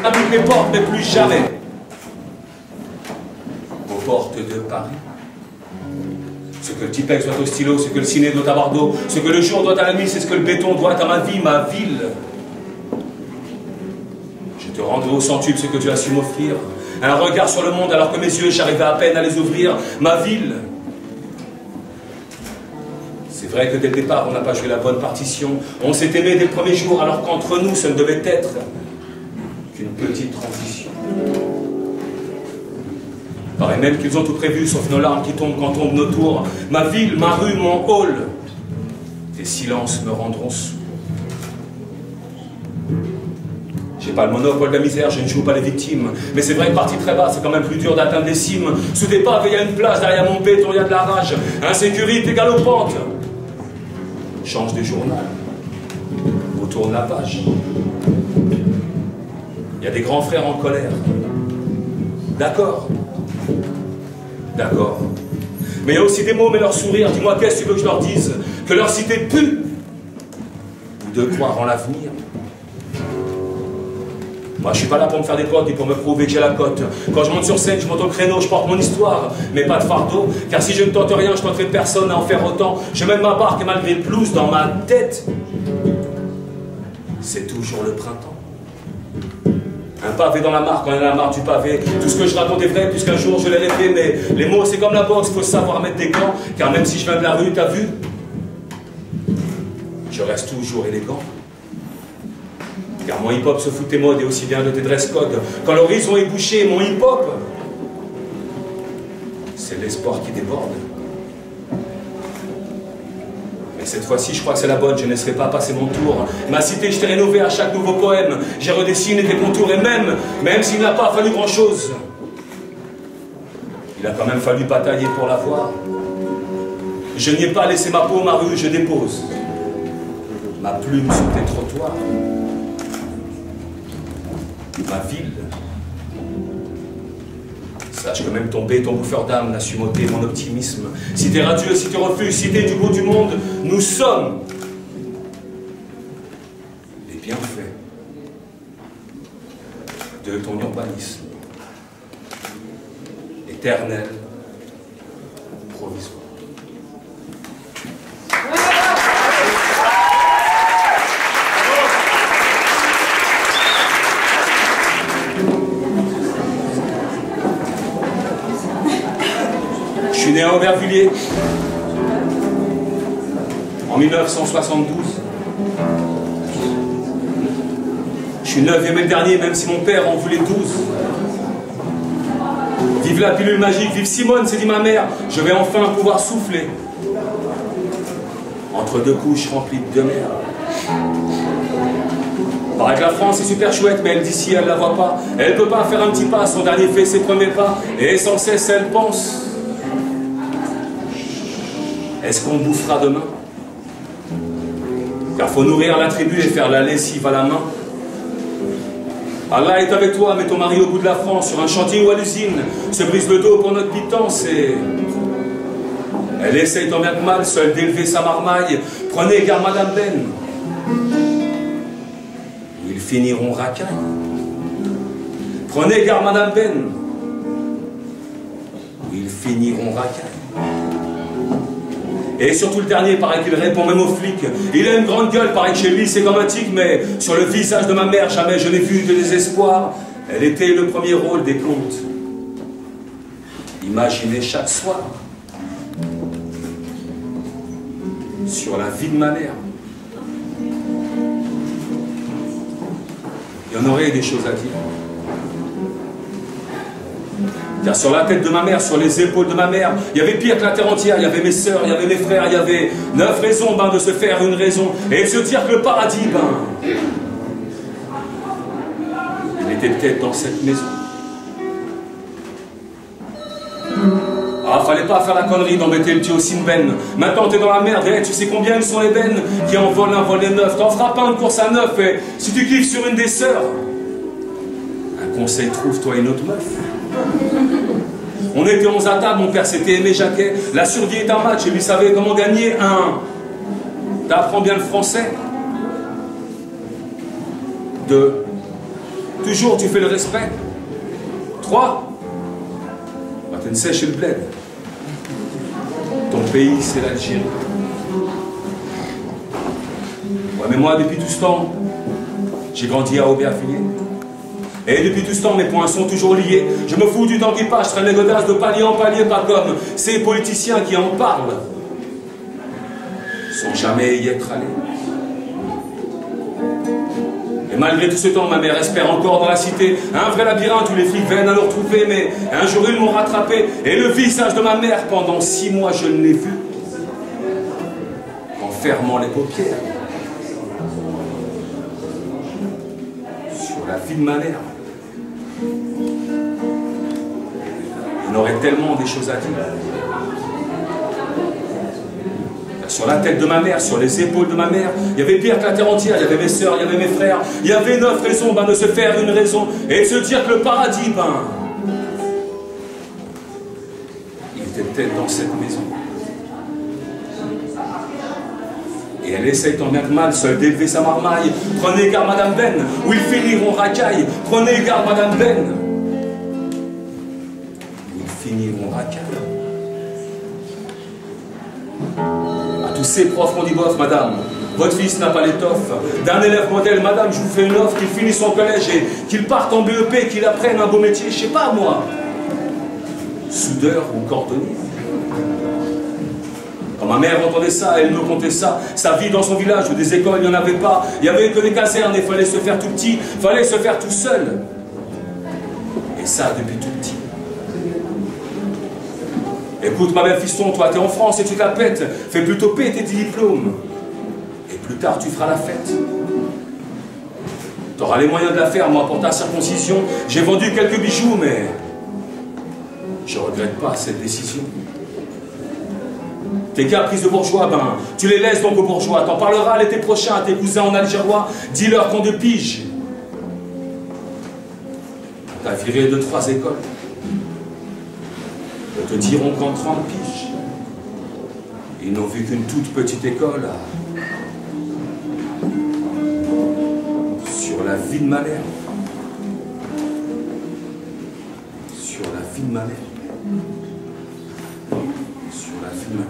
à toutes les portes, mais plus jamais aux portes de Paris. Ce que le Tipex doit au stylo, ce que le ciné doit à Bordeaux, ce que le jour doit à la nuit, c'est ce que le béton doit à ma vie, ma ville. Je te rendrai au centuple ce que tu as su m'offrir. Un regard sur le monde alors que mes yeux, j'arrivais à peine à les ouvrir. Ma ville. C'est vrai que dès le départ, on n'a pas joué la bonne partition. On s'est aimé dès le premier jour, alors qu'entre nous, ce ne devait être qu'une petite transition. Paraît même qu'ils ont tout prévu, sauf nos larmes qui tombent quand tombent nos tours. Ma ville, ma rue, mon hall. Tes silences me rendront sourd. J'ai pas le monopole de la misère, je ne joue pas les victimes. Mais c'est vrai que parti très bas, c'est quand même plus dur d'atteindre les cimes. Sous des paves, il y a une place, derrière mon béton, il y a de la rage. Insécurité galopante. Change de journal. Retourne la page. Il y a des grands frères en colère. D'accord. D'accord. Mais il y a aussi des mots, mais leur sourire. Dis-moi, qu'est-ce que tu veux que je leur dise? Que leur cité pue? Ou de croire en l'avenir? Moi, je suis pas là pour me faire des potes et pour me prouver que j'ai la cote. Quand je monte sur scène, je monte au créneau, je porte mon histoire, mais pas de fardeau. Car si je ne tente rien, je tenterai personne à en faire autant. Je mène ma barque et malgré le blues dans ma tête, c'est toujours le printemps. Un pavé dans la mare, quand il y en a la mare du pavé. Tout ce que je raconte est vrai, puisqu'un jour je l'ai rêvé. Mais les mots, c'est comme la boxe, faut savoir mettre des gants. Car même si je viens de la rue, t'as vu, je reste toujours élégant. Car mon hip-hop se fout tes modes et aussi bien de tes dress-codes. Quand l'horizon est bouché, mon hip-hop, c'est l'espoir qui déborde. Mais cette fois-ci, je crois que c'est la bonne, je ne laisserai pas passer mon tour. Ma cité, je t'ai rénové à chaque nouveau poème. J'ai redessiné tes contours et même s'il n'a pas fallu grand-chose, il a quand même fallu batailler pour la voir. Je n'y ai pas laissé ma peau, ma rue, je dépose ma plume sur tes trottoirs. Ma ville. Sache que même ton béton bouffeur d'âme n'a su m'ôter mon optimisme. Si t'es radieux, si tu refuses, si t'es du bout du monde, nous sommes les bienfaits de ton urbanisme éternel, provisoire. Je suis né à Aubervilliers en 1972. Je suis 9e et le dernier, même si mon père en voulait 12. Vive la pilule magique, vive Simone, s'est dit ma mère, je vais enfin pouvoir souffler. Entre deux couches remplies de mer. Paraît que la France est super chouette, mais elle d'ici, elle la voit pas. Elle peut pas faire un petit pas, son dernier fait ses premiers pas. Et sans cesse, elle pense. Est-ce qu'on bouffera demain? Car faut nourrir la tribu et faire la lessive à la main. Allah est avec toi, mets ton mari au bout de la France, sur un chantier ou à l'usine, se brise le dos pour notre pitance et... Elle essaye tant bien que mal, seule d'élever sa marmaille. Prenez garde Madame Ben. Ils finiront racailles. Prenez garde Madame Ben. Ils finiront racailles. Et surtout le dernier, paraît qu'il répond même aux flics. Il a une grande gueule, paraît que chez lui c'est comme un tic, mais sur le visage de ma mère, jamais je n'ai vu de désespoir. Elle était le premier rôle des contes. Imaginez chaque soir sur la vie de ma mère. Il y en aurait des choses à dire. Car sur la tête de ma mère, sur les épaules de ma mère, il y avait pire que la terre entière, il y avait mes sœurs, il y avait mes frères, il y avait 9 raisons de se faire une raison et de se dire que le paradis, il était peut-être dans cette maison. Ah, fallait pas faire la connerie d'embêter le petit Sinben. Maintenant t'es dans la merde, et tu sais combien ils sont les bennes qui en volent un volet neuf. T'en feras pas une course à 9 et si tu kiffes sur une des sœurs, un conseil, trouve-toi une autre meuf. On était 11 à table, mon père s'était aimé Jacquet. La survie est un match et lui savait comment gagner un. T'apprends bien le français. 2. Toujours tu fais le respect. 3. Bah, tu ne sais chez le bled. Ton pays, c'est l'Algérie. Ouais, mais moi, depuis tout ce temps, j'ai grandi à Aubervilliers. Et depuis tout ce temps, mes poings sont toujours liés. Je me fous du temps qui passe, je traîne les godasses de palier en palier, pas comme ces politiciens qui en parlent. Sans jamais y être allés. Et malgré tout ce temps, ma mère espère encore dans la cité un vrai labyrinthe où les flics viennent à le retrouver. Mais un jour, ils m'ont rattrapé. Et le visage de ma mère, pendant 6 mois, je ne l'ai vu qu'en fermant les paupières. Sur la vie de ma mère. On aurait tellement des choses à dire. Sur la tête de ma mère, sur les épaules de ma mère, il y avait pire que la terre entière, il y avait mes sœurs, il y avait mes frères, il y avait 9 raisons de se faire une raison et de se dire que le paradis, il était peut-être dans cette maison. Et elle essaye tant bien que mal, seule d'élever sa marmaille. Prenez garde, Madame Ben, ou ils finiront racaille. Prenez garde, Madame Ben, ou ils finiront racaille. Tous ces profs m'ont dit, bof, madame, votre fils n'a pas l'étoffe d'un élève modèle, madame, je vous fais une offre, qu'il finisse son collège et qu'il parte en BEP, qu'il apprenne un beau métier, je sais pas moi, soudeur ou cordonnier. Quand ma mère entendait ça, elle me contait ça, sa vie dans son village où des écoles, il n'y en avait pas, il n'y avait que des casernes, il fallait se faire tout petit, il fallait se faire tout seul. Et ça depuis tout petit. Écoute, ma belle fiston, toi, t'es en France et tu te la pètes. Fais plutôt péter tes diplômes. Et plus tard, tu feras la fête. T'auras les moyens de la faire, moi, pour ta circoncision. J'ai vendu quelques bijoux, mais je regrette pas cette décision. Tes caprices de bourgeois, ben, tu les laisses donc aux bourgeois. T'en parleras l'été prochain à tes cousins en algérois. Dis-leur qu'on de pige. T'as viré 2-3 écoles. Ils te diront qu'en 30 piges, ils n'ont vu qu'une toute petite école sur la vie de ma mère. Sur la vie de ma mère. Sur la vie de ma mère.